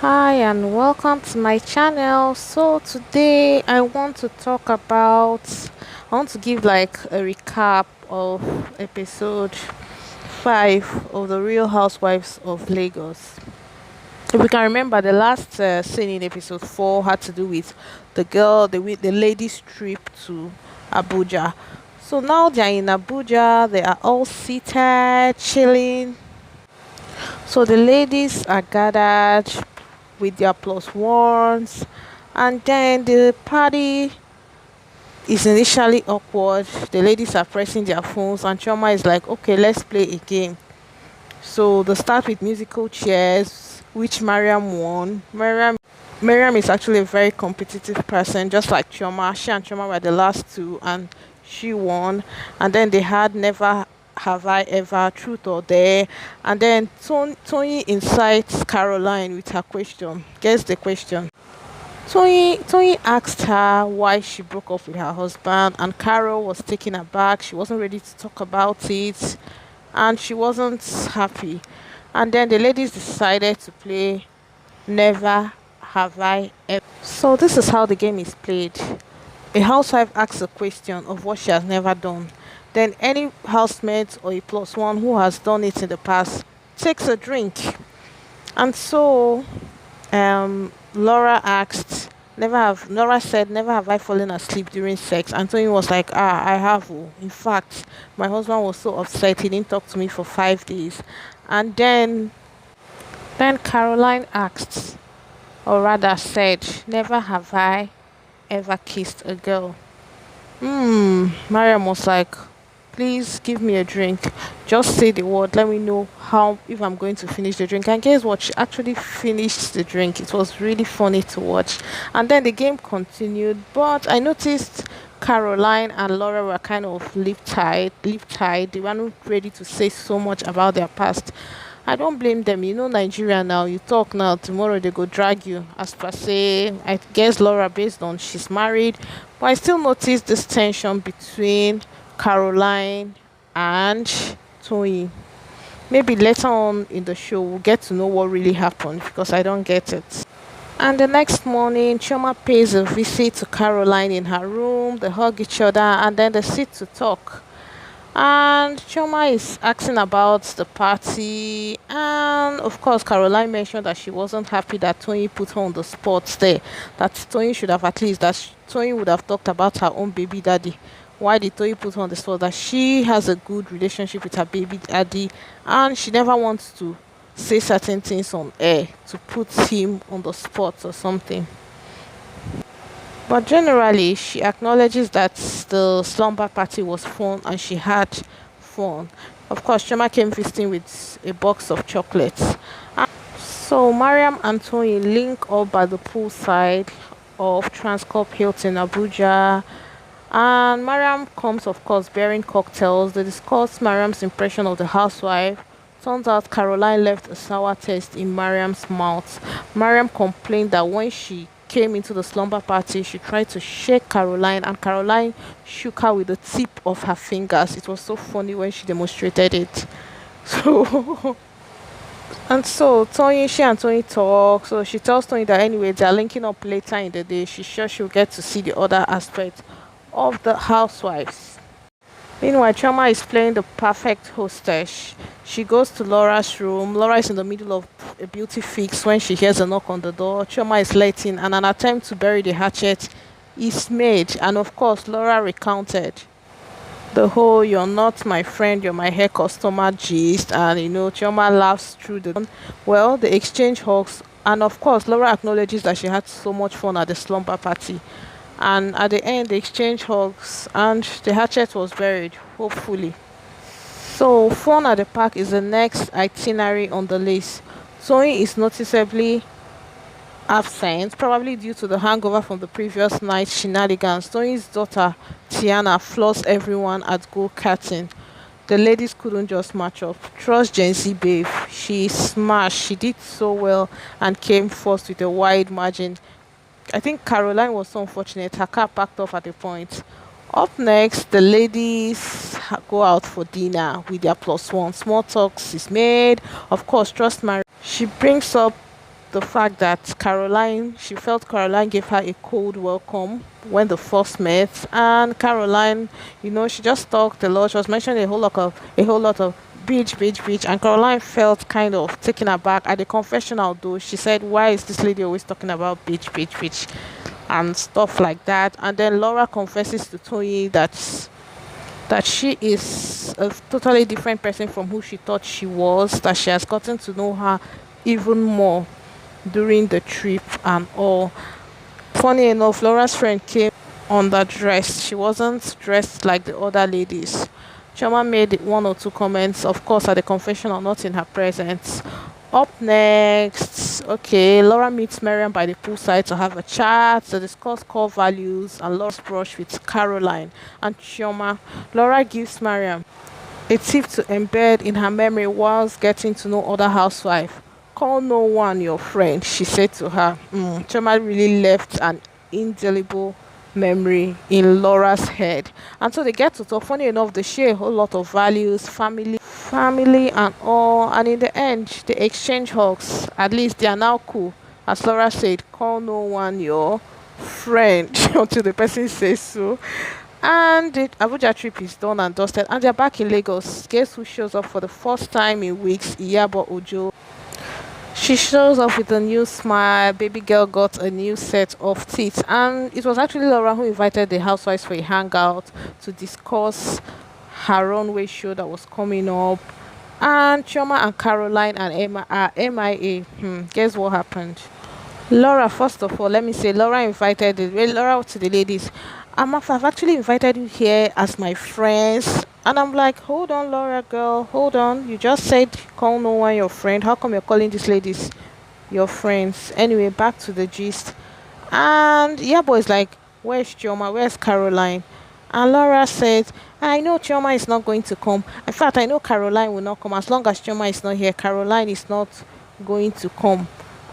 Hi and welcome to my channel. So today I want to give like a recap of episode 5 of the Real Housewives of Lagos. If we can remember, the last scene in episode 4 had to do with the ladies trip to Abuja. So now they're in Abuja, they are all seated, chilling. So the ladies are gathered with their plus ones, and then the party is initially awkward. The ladies are pressing their phones, and Choma is like, "Okay, let's play a game." So they start with musical chairs, which Mariam won. Mariam is actually a very competitive person, just like Choma. She and Choma were the last two, and she won. And then they had Never Have I Ever, Truth or Dare. And then Tony incites Caroline with her question. Guess the question. Tony asked her why she broke up with her husband, and Carol was taken aback. She wasn't ready to talk about it, and she wasn't happy. And then the ladies decided to play Never Have I Ever. So this is how the game is played. A housewife asks a question of what she has never done. Then any housemate or a plus one who has done it in the past takes a drink. And so Laura said, "Never have I fallen asleep during sex." Anthony was like, "Ah, I have. Oh. In fact, my husband was so upset he didn't talk to me for 5 days." And then Caroline asked, or rather said, "Never have I ever kissed a girl." Mariam was like, "Please give me a drink. Just say the word. Let me know how if I'm going to finish the drink." And guess what? She actually finished the drink. It was really funny to watch. And then the game continued. But I noticed Caroline and Laura were kind of lip tied. They weren't ready to say so much about their past. I don't blame them. You know, Nigeria now, you talk now, tomorrow they go drag you. As per se, I guess Laura, based on she's married, but I still notice this tension between Caroline and Tony. Maybe later on in the show, we'll get to know what really happened because I don't get it. And the next morning, Choma pays a visit to Caroline in her room. They hug each other and then they sit to talk. And Choma is asking about the party. And of course, Caroline mentioned that she wasn't happy that Tony put her on the spot there. That Tony should have at least, Tony would have talked about her own baby daddy. Why did Tony put her on the spot? That she has a good relationship with her baby daddy and she never wants to say certain things on air to put him on the spot or something. But generally, she acknowledges that the slumber party was fun and she had fun. Of course, Choma came visiting with a box of chocolates. So, Mariam and Tony link up by the poolside of Transcorp Hilton Abuja. And Mariam comes, of course, bearing cocktails. They discuss Mariam's impression of the housewife. Turns out Caroline left a sour taste in Mariam's mouth. Mariam complained that when she came into the slumber party, she tried to shake Caroline, and Caroline shook her with the tip of her fingers. It was so funny when she demonstrated it. So, she and Tony talk. So she tells Tony that anyway, they're linking up later in the day. She's sure she'll get to see the other aspect of the housewives. Meanwhile, Choma is playing the perfect hostess. She goes to Laura's room. Laura is in the middle of a beauty fix when she hears a knock on the door. Choma is letting, and an attempt to bury the hatchet is made. And of course, Laura recounted the whole "you're not my friend, you're my hair customer" gist. And Choma laughs through the. Well, they exchange hugs. And of course, Laura acknowledges that she had so much fun at the slumber party. And at the end, they exchange hugs, and the hatchet was buried, hopefully. So, fun at the park is the next itinerary on the list. Tony is noticeably absent, probably due to the hangover from the previous night's shenanigans. Tony's daughter, Tiana, floors everyone at go-karting. The ladies couldn't just match up. Trust Gen Z, babe. She smashed. She did so well and came first with a wide margin. I think Caroline was so unfortunate. Her car packed off at a point. Up next, the ladies go out for dinner with their plus one. Small talks is made. Of course, trust Mary. She brings up the fact that she felt Caroline gave her a cold welcome when they first met, and Caroline, she just talked a lot. She was mentioning a whole lot of beach, beach, beach, and Caroline felt kind of taken aback at the confessional. Though she said, "Why is this lady always talking about beach, beach, beach?" and stuff like that. And then Laura confesses to Tony that she is a totally different person from who she thought she was, that she has gotten to know her even more during the trip and all. Funny enough, Laura's friend came underdressed. She wasn't dressed like the other ladies. Choma made one or two comments, of course, at the confessional, not in her presence. Up next, okay, Laura meets Miriam by the poolside to have a chat, to discuss core values and Laura's brush with Caroline and Chioma. Laura gives Miriam a tip to embed in her memory whilst getting to know other housewives. Call no one your friend, she said to her. Chioma really left an indelible memory in Laura's head. And so they get to talk. Funny enough, they share a whole lot of values, family and all. And in the end, they exchange hugs. At least they are now cool. As Laura said, call no one your friend until the person says so. And the Abuja trip is done and dusted, and they're back in Lagos. Guess who shows up for the first time in weeks? Iyabo Ojo. She shows up with a new smile. Baby girl got a new set of teeth, and it was actually Laura who invited the housewives for a hangout to discuss her runway show that was coming up. And Chioma and Caroline and Emma are MIA. Guess what happened? Laura, first of all, let me say, Laura to the ladies. I've actually invited you here as my friends. And I'm like, hold on, Laura, girl, hold on. You just said call no one your friend. How come you're calling these ladies your friends? Anyway, back to the gist. And yeah, boys, like, where's Chioma? Where's Caroline? And Laura says, I know Chioma is not going to come. In fact, I know Caroline will not come. As long as Chioma is not here, Caroline is not going to come.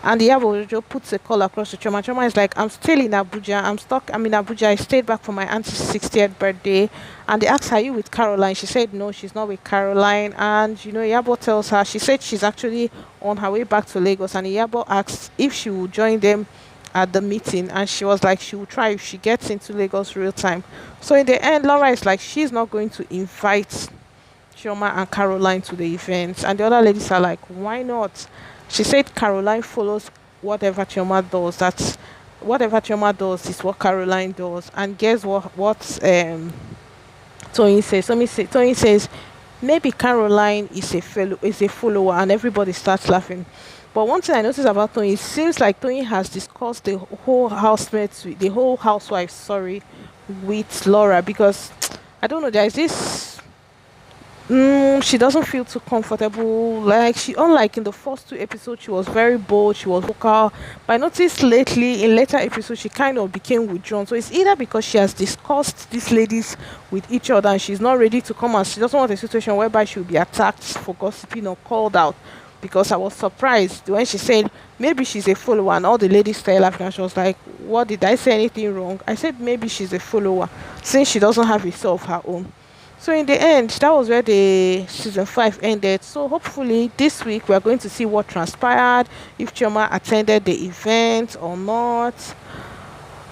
And the Yabo puts a call across to Choma. Choma is like, I'm still in Abuja. I'm in Abuja. I stayed back for my auntie's 60th birthday. And they asked, are you with Caroline? She said, no, she's not with Caroline. And, Yabo tells her, she said she's actually on her way back to Lagos. And Yabo asked if she would join them at the meeting. And she was like, she will try if she gets into Lagos real time. So in the end, Laura is like, she's not going to invite Chioma and Caroline to the event. And the other ladies are like, why not? She said Caroline follows whatever Chioma does. That's whatever Chioma does is what Caroline does. And guess what Toyin says? Toyin says maybe Caroline is a follower, and everybody starts laughing. But one thing I noticed about Toyin, it seems like Toyin has discussed the whole housewife, sorry, with Laura, because I don't know, there is this she doesn't feel too comfortable. Like, unlike in the first two episodes, she was very bold, she was vocal. But I noticed lately, in later episodes, she kind of became withdrawn. So it's either because she has discussed these ladies with each other and she's not ready to come, and she doesn't want a situation whereby she'll be attacked for gossiping or called out. Because I was surprised when she said maybe she's a follower, and all the ladies started laughing, and she was like, what, did I say anything wrong? I said maybe she's a follower since she doesn't have a soul of her own. So in the end, that was where the season 5 ended. So hopefully this week we are going to see what transpired, if Chioma attended the event or not.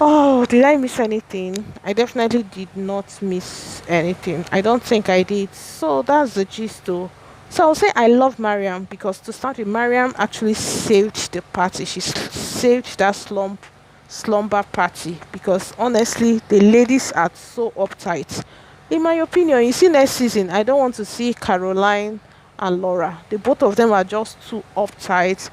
Oh, did I miss anything? I definitely did not miss anything. I don't think I did. So that's the gist though. So I'll say I love Mariam, because to start with, Mariam actually saved the party. She saved that slumber party, because honestly, the ladies are so uptight. In my opinion, you see, next season, I don't want to see Caroline and Laura. The both of them are just too uptight.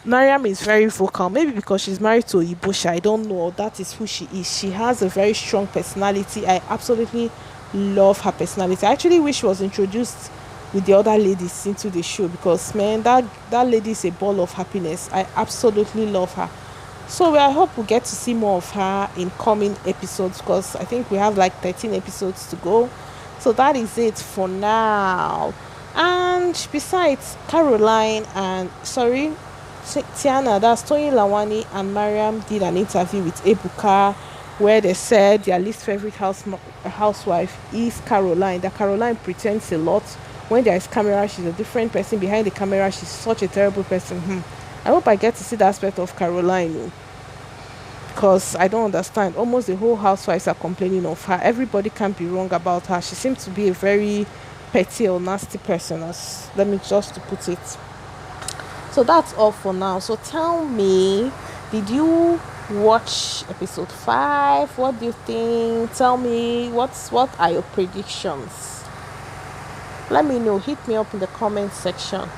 Mariam is very vocal, maybe because she's married to Ibosha. I don't know. That is who she is. She has a very strong personality. I absolutely love her personality. I actually wish she was introduced with the other ladies into the show, because, man, that lady is a ball of happiness. I absolutely love her. So I hope we get to see more of her in coming episodes, because I think we have like 13 episodes to go. So that is it for now. And besides, Caroline and Tiana, that's Tony Lawani and Mariam, did an interview with Ebuka, where they said their least favorite housewife is Caroline. That Caroline pretends a lot. When there is camera, she's a different person. Behind the camera, she's such a terrible person. I hope I get to see the aspect of Caroline, oh, because I don't understand. Almost the whole housewives are complaining of her. Everybody can be wrong about her. She seems to be a very petty or nasty person, as let me just to put it. So that's all for now. So tell me, did you watch episode 5? What do you think? Tell me what are your predictions? Let me know. Hit me up in the comment section.